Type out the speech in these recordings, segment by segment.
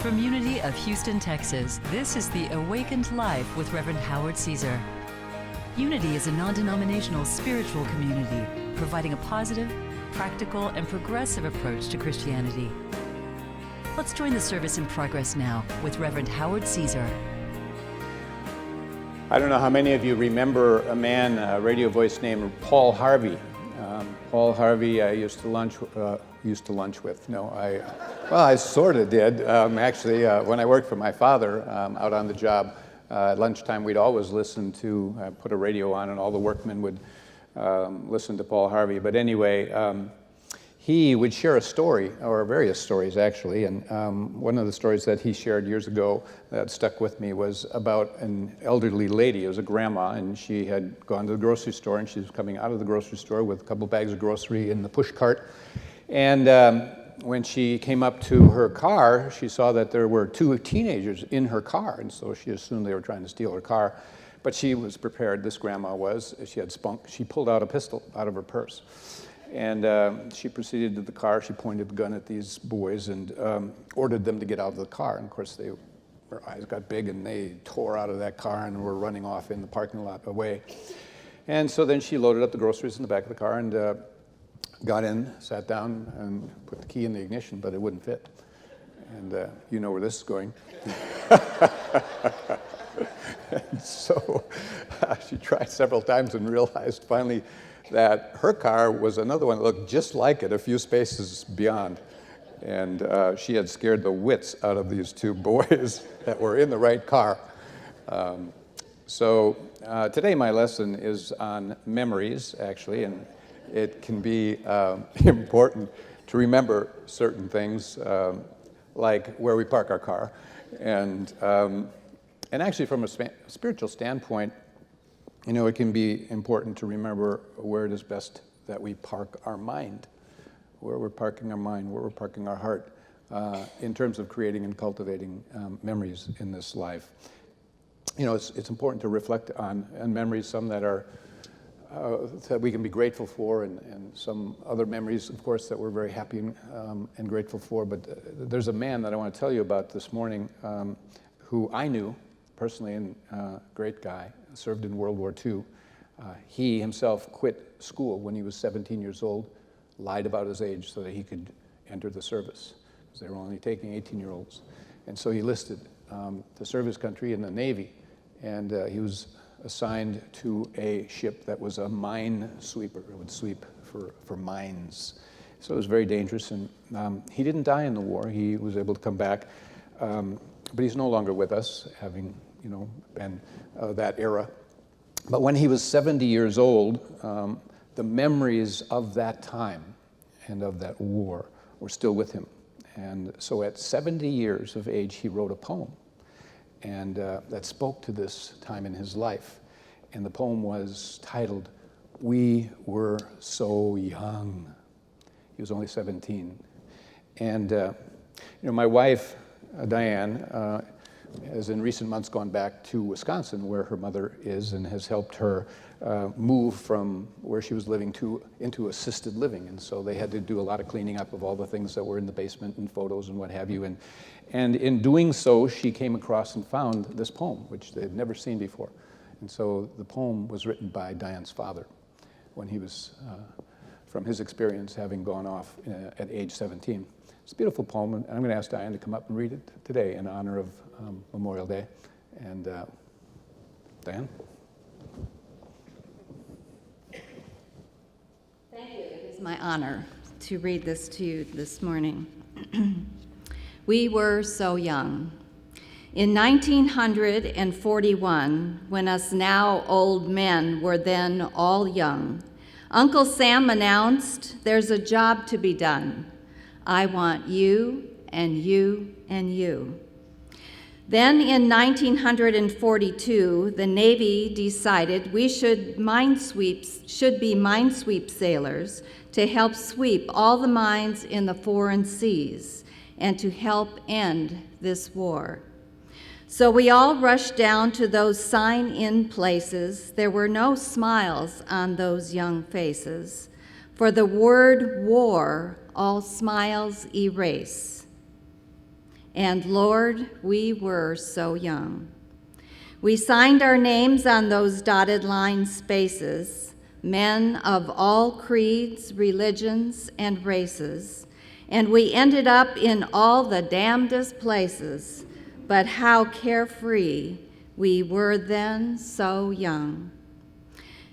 From Unity of Houston, Texas, this is the Awakened Life with Reverend Howard Caesar. Unity is a non-denominational spiritual community providing a positive, practical, and progressive approach to Christianity. Let's join the service in progress now with Reverend Howard Caesar. I don't know how many of you remember a man, a radio voice named Paul Harvey. Paul Harvey, I used to lunch with. No, I sort of did. Actually, when I worked for my father out on the job, at lunchtime we'd always listen to, put a radio on, and all the workmen would listen to Paul Harvey. But anyway, he would share a story, or various stories actually, and one of the stories that he shared years ago that stuck with me was about an elderly lady. It was a grandma, and she had gone to the grocery store, and she was coming out of the grocery store with a couple bags of grocery in the push cart. And when she came up to her car, she saw that there were two teenagers in her car, and so she assumed they were trying to steal her car. But she was prepared, this grandma was. She had spunk. She pulled out a pistol out of her purse. And she proceeded to the car. She pointed the gun at these boys and ordered them to get out of the car. And of course, their eyes got big, and they tore out of that car and were running off in the parking lot away. And so then she loaded up the groceries in the back of the car and got in, sat down, and put the key in the ignition, but it wouldn't fit. And you know where this is going. And so she tried several times and realized finally that her car was another one that looked just like it, a few spaces beyond. And she had scared the wits out of these two boys that were in the right car. So today my lesson is on memories, actually, and it can be important to remember certain things, like where we park our car. And actually from a spiritual standpoint, you know, it can be important to remember where it is best that we park our mind, where we're parking our mind, where we're parking our heart, in terms of creating and cultivating memories in this life. You know, it's important to reflect on memories, some that are that we can be grateful for, and some other memories, of course, that we're very happy and grateful for. But there's a man that I want to tell you about this morning who I knew personally, and great guy, served in World War II. He himself quit school when he was 17 years old, lied about his age so that he could enter the service, because they were only taking 18-year-olds. And so he enlisted to serve his country in the Navy, and he was assigned to a ship that was a mine sweeper. It would sweep for mines. So it was very dangerous, and he didn't die in the war. He was able to come back, but he's no longer with us, having been that era. But when he was 70 years old, the memories of that time and of that war were still with him. And so at 70 years of age, he wrote a poem, and that spoke to this time in his life. And the poem was titled, "We Were So Young." He was only 17. And my wife, Diane, has in recent months gone back to Wisconsin, where her mother is, and has helped her move from where she was living into assisted living. And so they had to do a lot of cleaning up of all the things that were in the basement and photos and what have you. And in doing so, she came across and found this poem, which they had never seen before. And so the poem was written by Diane's father when he was, from his experience, having gone off at age 17. It's a beautiful poem, and I'm going to ask Diane to come up and read it today in honor of Memorial Day. And Diane? Thank you. It is my honor to read this to you this morning. We were so young. In 1941, when us now old men were then all young, Uncle Sam announced, "There's a job to be done. I want you and you and you." Then in 1942, the Navy decided we should be minesweep sailors to help sweep all the mines in the foreign seas and to help end this war. So we all rushed down to those sign-in places. There were no smiles on those young faces. For the word war, all smiles erase. And Lord, we were so young. We signed our names on those dotted line spaces, men of all creeds, religions, and races, and we ended up in all the damnedest places, but how carefree we were then, so young.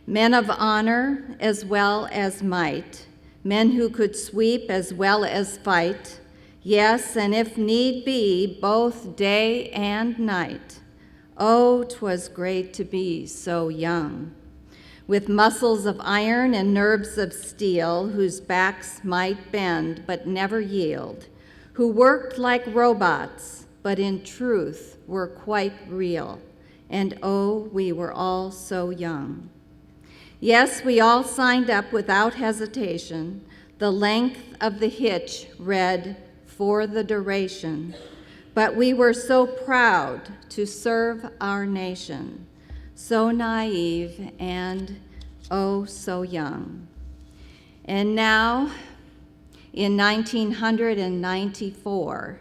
Men of honor as well as might, men who could sweep as well as fight, yes, and if need be, both day and night. Oh, 'twas great to be so young, with muscles of iron and nerves of steel, whose backs might bend but never yield, who worked like robots, but in truth were quite real. And oh, we were all so young. Yes, we all signed up without hesitation. The length of the hitch read, "For the duration." But we were so proud to serve our nation, so naive and oh, so young. And now, in 1994,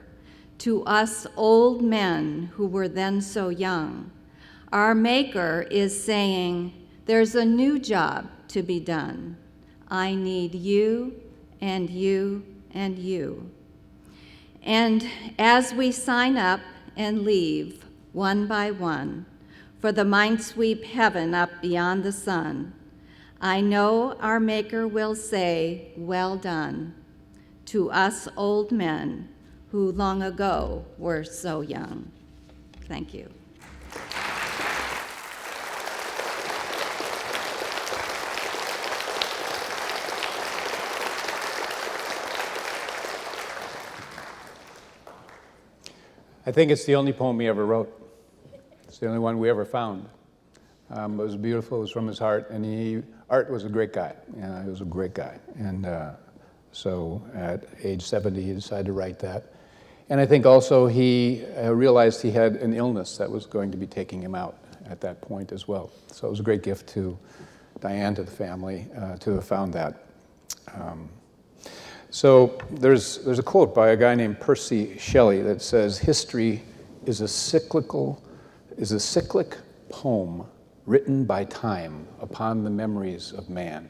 to us old men who were then so young, our Maker is saying, there's a new job to be done. I need you and you and you. And as we sign up and leave one by one for the minesweep heaven up beyond the sun, I know our Maker will say, well done, to us old men who long ago were so young. Thank you. I think it's the only poem he ever wrote. It's the only one we ever found. It was beautiful, it was from his heart, and Art was a great guy. He was a great guy. And so at age 70, he decided to write that. And I think also he realized he had an illness that was going to be taking him out at that point as well. So it was a great gift to Diane, to the family, to have found that. So there's a quote by a guy named Percy Shelley that says, history is a cyclic poem written by time upon the memories of man.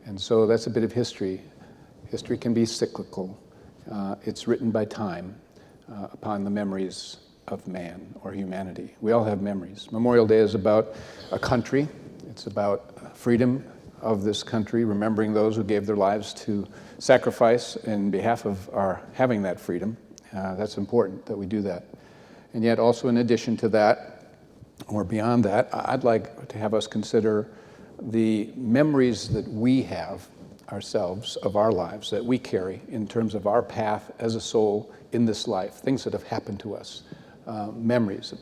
And so that's a bit of history. History can be cyclical. It's written by time upon the memories of man or humanity. We all have memories. Memorial Day is about a country. It's about freedom of this country, remembering those who gave their lives to sacrifice in behalf of our having that freedom. That's important that we do that. And yet also in addition to that, or beyond that, I'd like to have us consider the memories that we have ourselves of our lives, that we carry in terms of our path as a soul in this life, things that have happened to us, memories,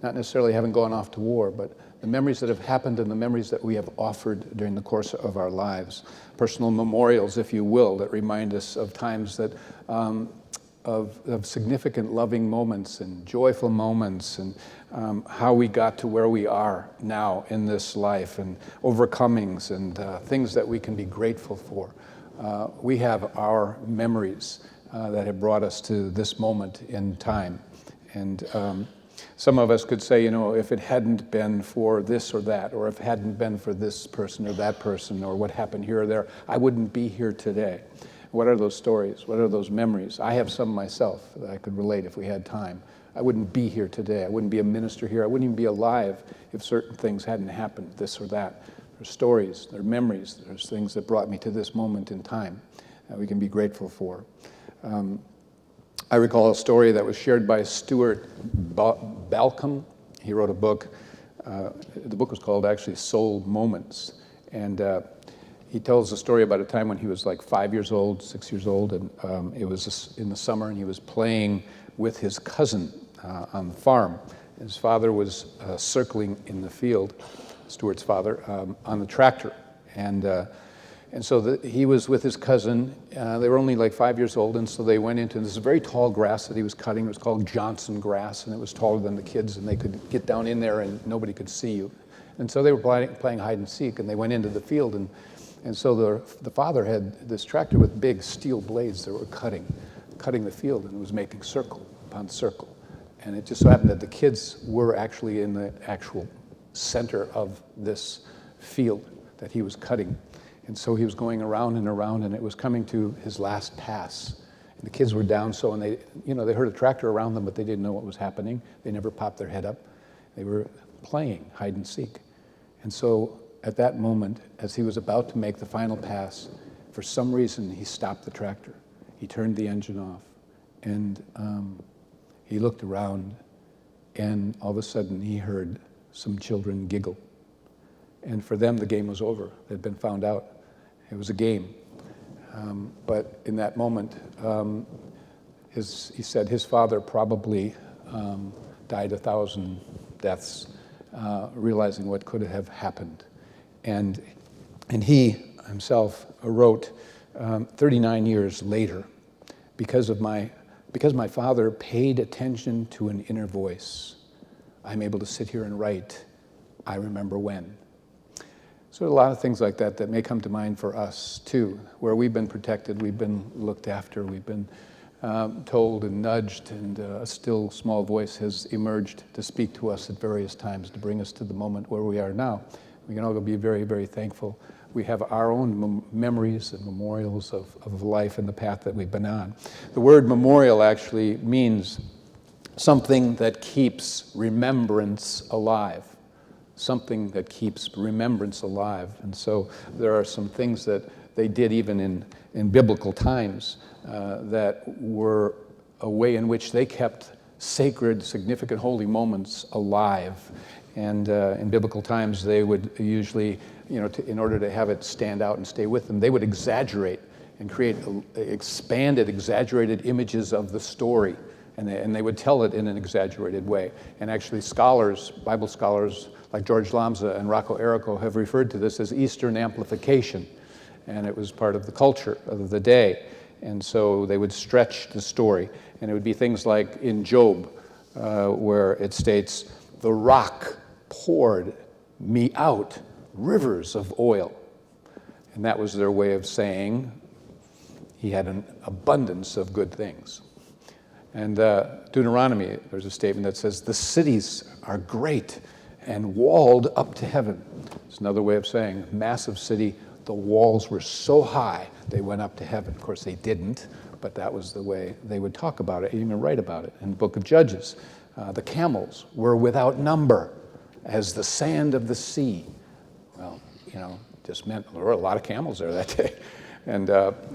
not necessarily having gone off to war, but the memories that have happened and the memories that we have offered during the course of our lives. Personal memorials, if you will, that remind us of times that of significant loving moments and joyful moments and how we got to where we are now in this life and overcomings and things that we can be grateful for. We have our memories that have brought us to this moment in time. And some of us could say, if it hadn't been for this or that, or if it hadn't been for this person or that person, or what happened here or there, I wouldn't be here today. What are those stories? What are those memories? I have some myself that I could relate if we had time. I wouldn't be here today. I wouldn't be a minister here. I wouldn't even be alive if certain things hadn't happened, this or that. There's stories, there are memories, there's things that brought me to this moment in time that we can be grateful for. I recall a story that was shared by Stuart Balcom. He wrote a book. The book was called actually Soul Moments. And he tells a story about a time when he was like 5 years old, 6 years old, and it was in the summer, and he was playing with his cousin on the farm. His father was circling in the field, Stuart's father, on the tractor. And so he was with his cousin. They were only like 5 years old, and so they went into this very tall grass that he was cutting. It was called Johnson grass, and it was taller than the kids, and they could get down in there and nobody could see you. And so they were playing hide and seek, and they went into the field, and so the father had this tractor with big steel blades that were cutting cutting the field, and it was making circle upon circle. And it just so happened that the kids were actually in the actual center of this field that he was cutting. And so he was going around and around, and it was coming to his last pass. And the kids were down so, and they heard a tractor around them, but they didn't know what was happening. They never popped their head up. They were playing hide and seek. And so at that moment, as he was about to make the final pass, for some reason he stopped the tractor. He turned the engine off, and he looked around, and all of a sudden he heard some children giggle. And for them, the game was over. They'd been found out. It was a game. But in that moment, he said his father probably died 1,000 deaths, realizing what could have happened. And he himself wrote 39 years later, because my father paid attention to an inner voice, I'm able to sit here and write, I remember when. So a lot of things like that that may come to mind for us too, where we've been protected, we've been looked after, we've been told and nudged, and a still small voice has emerged to speak to us at various times to bring us to the moment where we are now. We can all be very, very thankful. We have our own memories and memorials of life and the path that we've been on. The word memorial actually means something that keeps remembrance alive. Something that keeps remembrance alive. And so there are some things that they did even in biblical times that were a way in which they kept sacred, significant, holy moments alive. And in biblical times, they would usually, in order to have it stand out and stay with them, they would exaggerate and create expanded, exaggerated images of the story. And they would tell it in an exaggerated way. And actually scholars, Bible scholars, like George Lamza and Rocco Errico have referred to this as Eastern amplification. And it was part of the culture of the day. And so they would stretch the story. And it would be things like in Job, where it states, the rock poured me out rivers of oil. And that was their way of saying he had an abundance of good things. And Deuteronomy, there's a statement that says, the cities are great and walled up to heaven. It's another way of saying massive city. The walls were so high, they went up to heaven. Of course, they didn't, but that was the way they would talk about it, even write about it. In the book of Judges, the camels were without number as the sand of the sea. Well, just meant there were a lot of camels there that day. And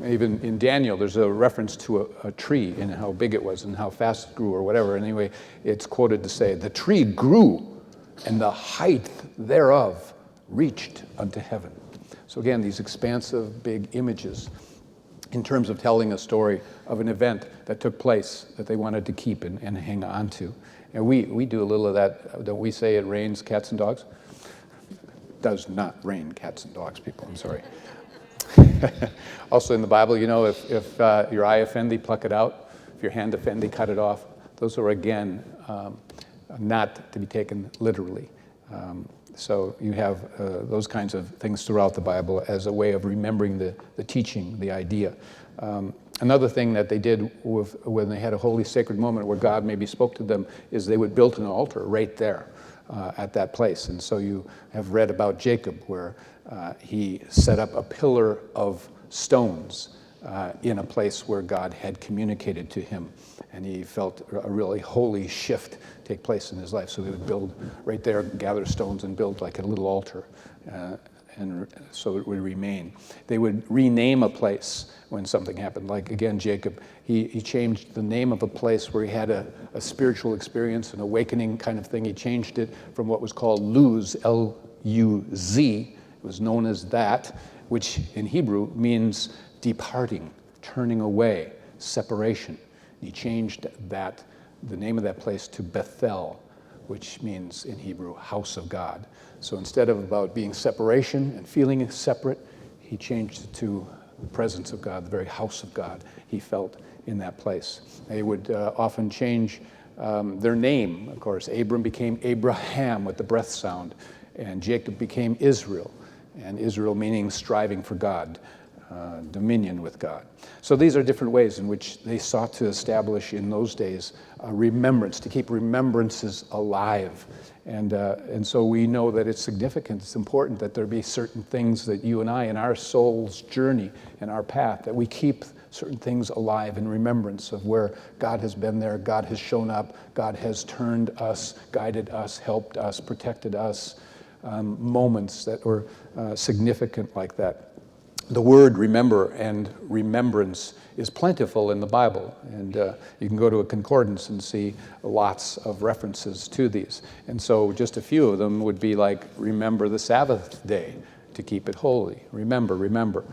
even in Daniel, there's a reference to a tree and how big it was and how fast it grew or whatever. Anyway, it's quoted to say, the tree grew and the height thereof reached unto heaven. So again, these expansive, big images in terms of telling a story of an event that took place that they wanted to keep and hang on to. And we do a little of that. Don't we say it rains cats and dogs? It does not rain cats and dogs, people. I'm sorry. Also in the Bible, if your eye offend thee, pluck it out. If your hand offend thee, cut it off. Those are, again, not to be taken literally. So you have those kinds of things throughout the Bible as a way of remembering the teaching, the idea. Another thing that they did when they had a holy sacred moment where God maybe spoke to them is they would build an altar right there at that place. And so you have read about Jacob where he set up a pillar of stones in a place where God had communicated to him. And he felt a really holy shift take place in his life. So he would build right there, gather stones and build like a little altar. And so it would remain. They would rename a place when something happened. Like again, Jacob, he changed the name of a place where he had a spiritual experience, an awakening kind of thing. He changed it from what was called Luz, L-U-Z. It was known as that, which in Hebrew means departing, turning away, separation. He changed the name of that place to Bethel, which means in Hebrew, house of God. So instead of about being separation and feeling separate, he changed it to the presence of God, the very house of God he felt in that place. They would often change their name. Of course, Abram became Abraham with the breath sound, and Jacob became Israel, and Israel meaning striving for God. dominion with God. So these are different ways in which they sought to establish in those days remembrance, to keep remembrances alive. And so we know that it's significant, it's important that there be certain things that you and I in our soul's journey, in our path, that we keep certain things alive in remembrance of where God has been there, God has shown up, God has turned us, guided us, helped us, protected us, moments that were significant like that. The word remember and remembrance is plentiful in the Bible, and you can go to a concordance and see lots of references to these. And so just a few of them would be like, remember the Sabbath day to keep it holy. Remember.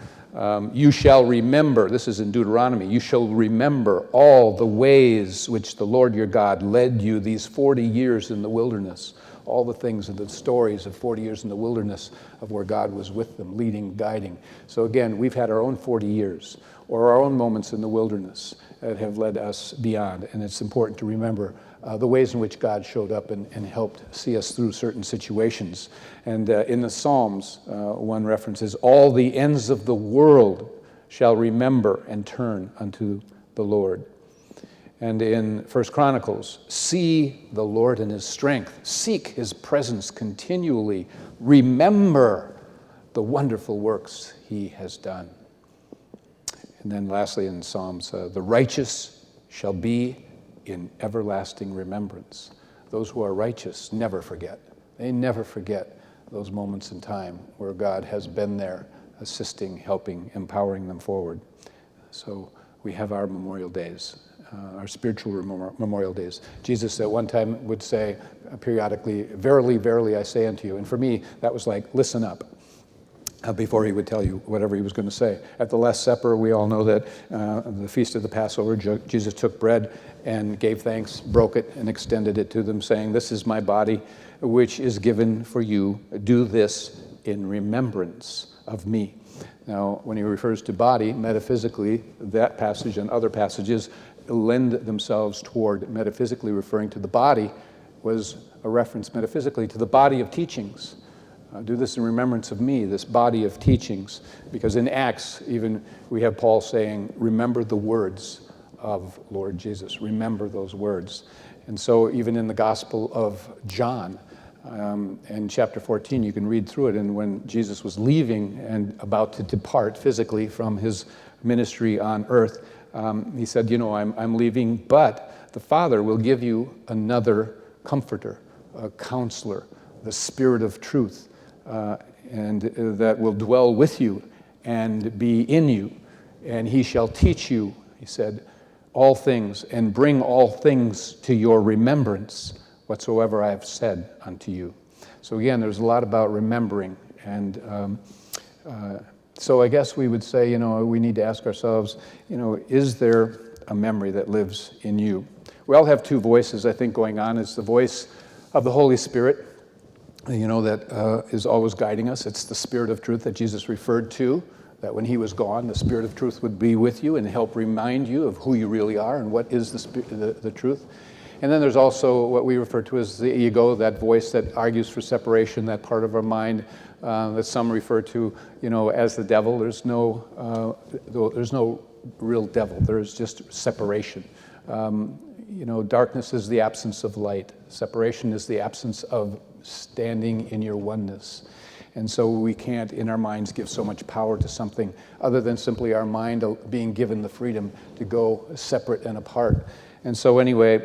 You shall remember, this is in Deuteronomy, you shall remember all the ways which the Lord your God led you these 40 years in the wilderness. All the things and the stories of 40 years in the wilderness of where God was with them, leading, guiding. So again, we've had our own 40 years or our own moments in the wilderness that have led us beyond. And it's important to remember the ways in which God showed up and helped see us through certain situations. And in the Psalms, one reference is, all the ends of the world shall remember and turn unto the Lord. And in 1 Chronicles, see the Lord in his strength. Seek his presence continually. Remember the wonderful works he has done. And then lastly in Psalms, the righteous shall be in everlasting remembrance. Those who are righteous never forget. They never forget those moments in time where God has been there, assisting, helping, empowering them forward. So we have our memorial days. Our spiritual memorial days. Jesus at one time would say periodically, verily, verily, I say unto you. And for me, that was like, listen up, before he would tell you whatever he was going to say. At the Last Supper, we all know that the feast of the Passover, Jesus took bread and gave thanks, broke it, and extended it to them, saying, this is my body, which is given for you. Do this in remembrance of me. Now, when he refers to body, metaphysically, that passage and other passages lend themselves toward metaphysically referring to the body, was a reference metaphysically to the body of teachings. Do this in remembrance of me, this body of teachings. Because in Acts, even we have Paul saying, remember the words of Lord Jesus. Remember those words. And so even in the Gospel of John, in chapter 14, you can read through it, and when Jesus was leaving and about to depart physically from his ministry on earth, he said, I'm leaving, but the Father will give you another comforter, a counselor, the Spirit of truth, and that will dwell with you and be in you, and he shall teach you, he said, all things, and bring all things to your remembrance, whatsoever I have said unto you. So again, there's a lot about remembering, and so I guess we would say, we need to ask ourselves, is there a memory that lives in you? We all have two voices, I think, going on. It's the voice of the Holy Spirit, that is always guiding us. It's the Spirit of truth that Jesus referred to, that when he was gone, the Spirit of truth would be with you and help remind you of who you really are and what is the truth. And then there's also what we refer to as the ego, that voice that argues for separation, that part of our mind that some refer to, as the devil. There's no real devil. There's just separation. Darkness is the absence of light. Separation is the absence of standing in your oneness. And so we can't, in our minds, give so much power to something other than simply our mind being given the freedom to go separate and apart. And so anyway,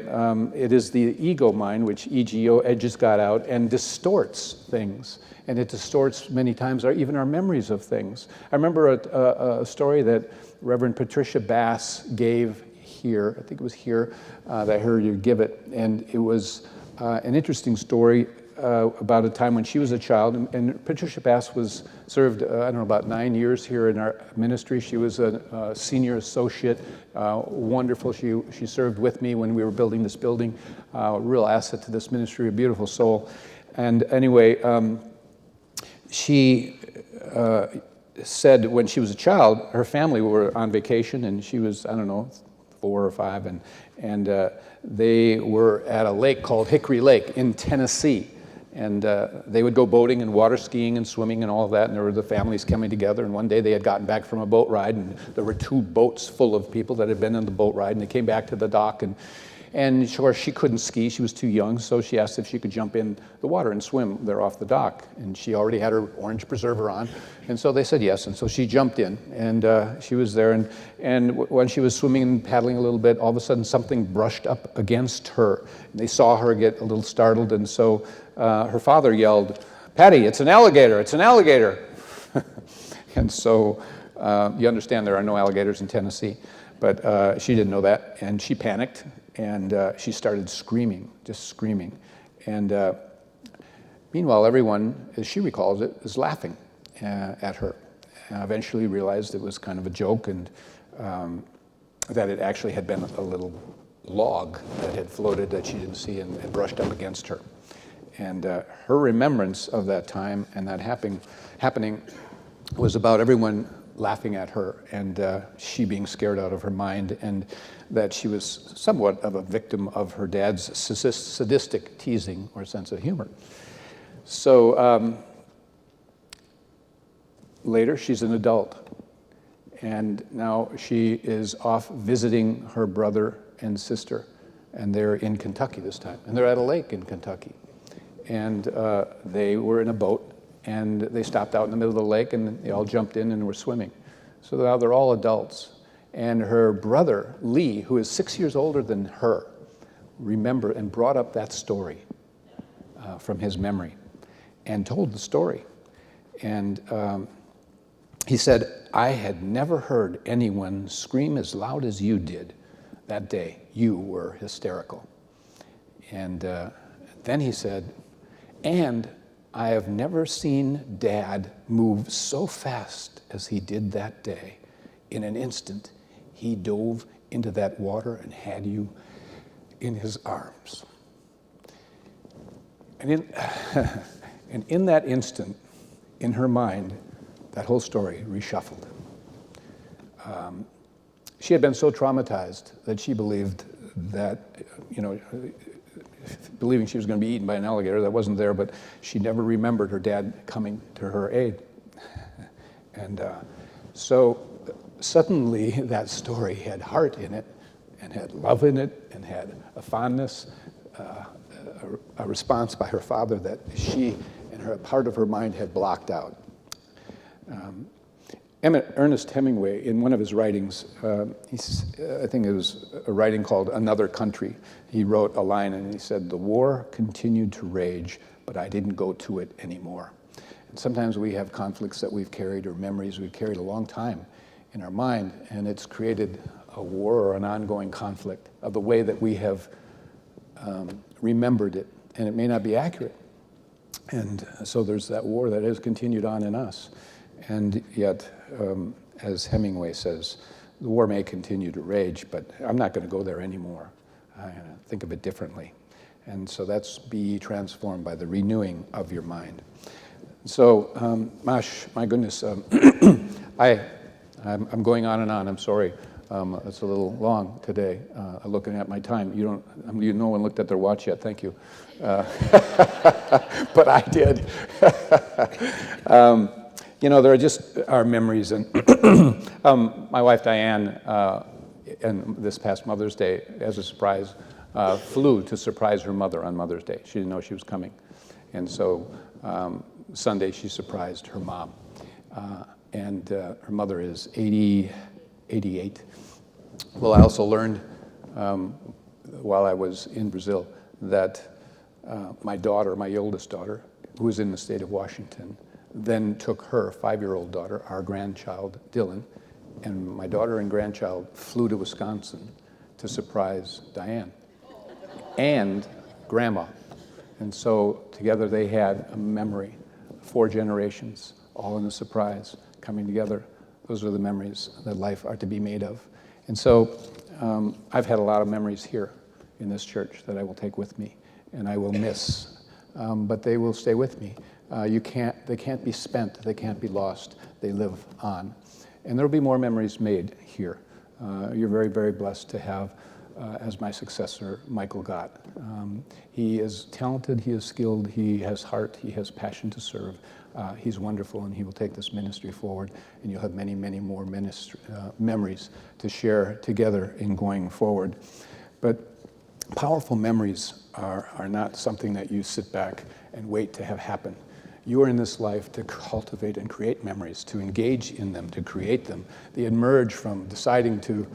it is the ego mind, which ego edges God out and distorts things. And it distorts many times even our memories of things. I remember a story that Reverend Patricia Bass gave here. I think it was here that I heard you give it. And it was an interesting story about a time when she was a child. And Patricia Bass was served, about 9 years here in our ministry. She was a senior associate, wonderful. She served with me when we were building this building, a real asset to this ministry, a beautiful soul. And anyway, she said when she was a child, her family were on vacation, and she was, 4 or 5, and they were at a lake called Hickory Lake in Tennessee. And they would go boating and water skiing and swimming and all of that, and there were the families coming together. And one day they had gotten back from a boat ride, and there were 2 boats full of people that had been on the boat ride, and they came back to the dock, and of course she couldn't ski, she was too young, so she asked if she could jump in the water and swim there off the dock. And she already had her orange preserver on, and so they said yes, and so she jumped in, and she was there, and when she was swimming and paddling a little bit, all of a sudden something brushed up against her, and they saw her get a little startled, and so her father yelled, "Patty, it's an alligator, it's an alligator." And so you understand there are no alligators in Tennessee, but she didn't know that, and she panicked, and she started screaming, just screaming. And meanwhile, everyone, as she recalls it, is laughing at her. And I eventually realized it was kind of a joke, and that it actually had been a little log that had floated that she didn't see and brushed up against her. And her remembrance of that time and that happening was about everyone laughing at her, and she being scared out of her mind, and that she was somewhat of a victim of her dad's sadistic teasing or sense of humor. So later, she's an adult, and now she is off visiting her brother and sister, and they're in Kentucky this time, and they're at a lake in Kentucky. And they were in a boat, and they stopped out in the middle of the lake, and they all jumped in and were swimming. So now they're all adults. And her brother, Lee, who is 6 years older than her, remembered and brought up that story from his memory and told the story. And he said, "I had never heard anyone scream as loud as you did that day. You were hysterical." And then he said, "And I have never seen Dad move so fast as he did that day. In an instant, he dove into that water and had you in his arms." And in that instant, in her mind, that whole story reshuffled. She had been so traumatized that she believed that, believing she was going to be eaten by an alligator that wasn't there, but she never remembered her dad coming to her aid. And so suddenly that story had heart in it, and had love in it, and had a fondness, a response by her father that she and a part of her mind had blocked out. Ernest Hemingway, in one of his writings, I think it was a writing called Another Country, he wrote a line and he said, "The war continued to rage, but I didn't go to it anymore." And sometimes we have conflicts that we've carried or memories we've carried a long time in our mind, and it's created a war or an ongoing conflict of the way that we have remembered it, and it may not be accurate. And so there's that war that has continued on in us. And yet, as Hemingway says, the war may continue to rage, but I'm not going to go there anymore. I'm going to think of it differently. And so that's be transformed by the renewing of your mind. So, Mash, my goodness, I'm going on and on. I'm sorry. It's a little long today, looking at my time. No one looked at their watch yet. Thank you. But I did. There are just our memories. And my wife, Diane, and this past Mother's Day, as a surprise, flew to surprise her mother on Mother's Day. She didn't know she was coming. And so Sunday, she surprised her mom. And her mother is 88. Well, I also learned while I was in Brazil that my daughter, my oldest daughter, who was in the state of Washington, then took her 5-year-old daughter, our grandchild, Dylan, and my daughter and grandchild flew to Wisconsin to surprise Diane and Grandma. And so together they had a memory, 4 generations, all in a surprise, coming together. Those are the memories that life are to be made of. And so I've had a lot of memories here in this church that I will take with me and I will miss, but they will stay with me. They can't be spent, they can't be lost, they live on. And there will be more memories made here. You're very, very blessed to have as my successor, Michael got. He is talented, he is skilled, he has heart, he has passion to serve. He's wonderful, and he will take this ministry forward, and you'll have many, many more memories to share together in going forward. But powerful memories are not something that you sit back and wait to have happen. You are in this life to cultivate and create memories, to engage in them, to create them. They emerge from deciding to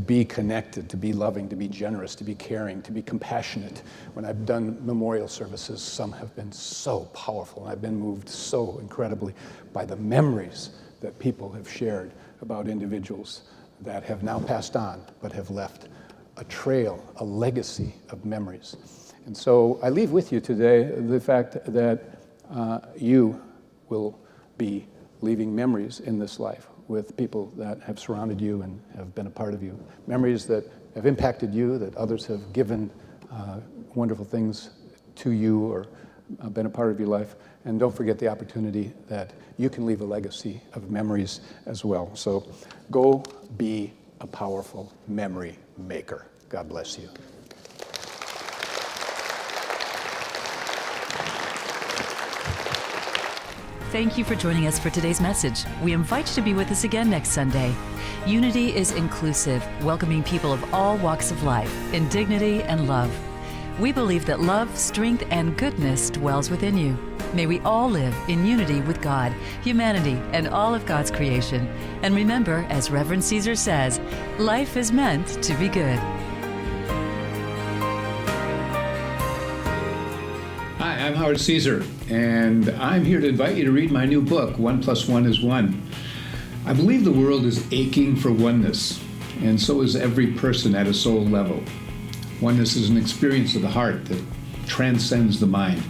be connected, to be loving, to be generous, to be caring, to be compassionate. When I've done memorial services, some have been so powerful, and I've been moved so incredibly by the memories that people have shared about individuals that have now passed on, but have left a trail, a legacy of memories. And so I leave with you today the fact that you will be leaving memories in this life with people that have surrounded you and have been a part of you. Memories that have impacted you, that others have given wonderful things to you or been a part of your life. And don't forget the opportunity that you can leave a legacy of memories as well. So go be a powerful memory maker. God bless you. Thank you for joining us for today's message. We invite you to be with us again next Sunday. Unity is inclusive, welcoming people of all walks of life in dignity and love. We believe that love, strength, and goodness dwells within you. May we all live in unity with God, humanity, and all of God's creation. And remember, as Reverend Caesar says, life is meant to be good. Hi, I'm Howard Caesar, and I'm here to invite you to read my new book, 1 + 1 is 1. I believe the world is aching for oneness, and so is every person at a soul level. Oneness is an experience of the heart that transcends the mind.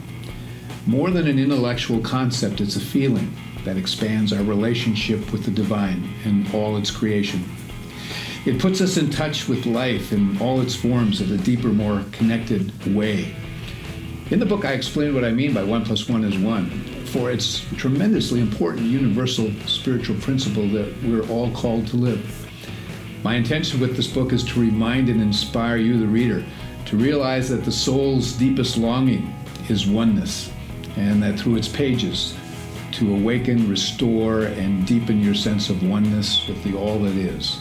More than an intellectual concept, it's a feeling that expands our relationship with the divine and all its creation. It puts us in touch with life in all its forms in a deeper, more connected way. In the book, I explain what I mean by 1 + 1 is 1, for it's a tremendously important universal spiritual principle that we're all called to live. My intention with this book is to remind and inspire you, the reader, to realize that the soul's deepest longing is oneness, and that through its pages, to awaken, restore, and deepen your sense of oneness with the all that is.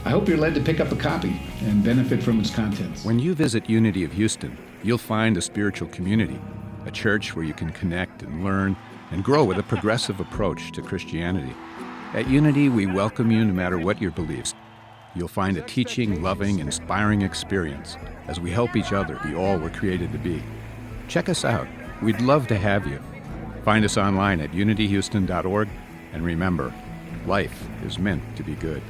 I hope you're led to pick up a copy and benefit from its contents. When you visit Unity of Houston, you'll find a spiritual community, a church where you can connect and learn and grow with a progressive approach to Christianity. At Unity, we welcome you no matter what your beliefs. You'll find a teaching, loving, inspiring experience as we help each other be all we're created to be. Check us out. We'd love to have you. Find us online at unityhouston.org, and remember, life is meant to be good.